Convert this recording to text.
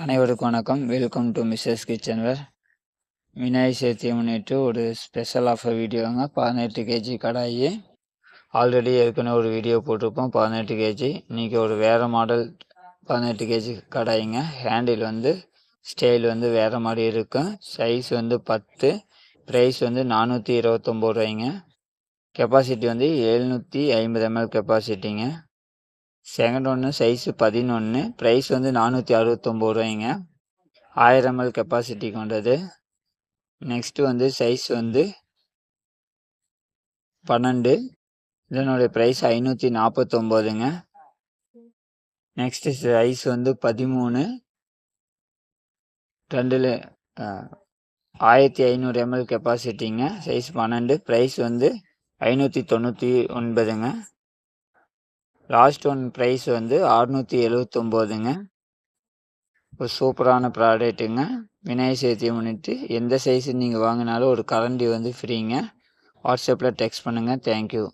அனைவருக்கும் வணக்கம். Welcome to Mrs kitchenware. Vinayagar சதுர்த்தியை முன்னிட்டு ஒரு ஸ்பெஷல் ஆஃபர் வீடியோங்க. 18 கேஜி கடாயி ஆல்ரெடி ஏற்கனவே ஒரு வீடியோ போட்டிருப்போம். 18 கேஜி இன்றைக்கி ஒரு வேறு மாடல் 18 கேஜி கடாயிங்க. ஹேண்டில் ஸ்டைல் வேறு மாதிரி இருக்கும். சைஸ் 10, ப்ரைஸ் 429 ரூபாய்ங்க. கெப்பாசிட்டி 750 ml கெப்பாசிட்டிங்க. செகண்ட் ஒன்று சைஸு 11, ப்ரைஸ் 469 ரூபாய்ங்க. 1000 ml கெப்பாசிட்டி கொண்டது. நெக்ஸ்ட்டு சைஸ் 12, இதனுடைய ப்ரைஸ் 549ங்க. நெக்ஸ்ட்டு சைஸ் 13, ரெண்டில் 1500 ml கெப்பாசிட்டிங்க. சைஸ் 12, ப்ரைஸ் 599ங்க. லாஸ்ட் ஒன் ப்ரைஸ் 679ங்க. ஒரு சூப்பரான ப்ராடக்ட்டுங்க. விநாயகர் சதுர்த்தியை முன்னிட்டு எந்த சைஸு நீங்கள் வாங்கினாலும் ஒரு கரண்டி ஃப்ரீங்க. வாட்ஸ்அப்பில் டெக்ஸ்ட் பண்ணுங்கள். தேங்க்யூ.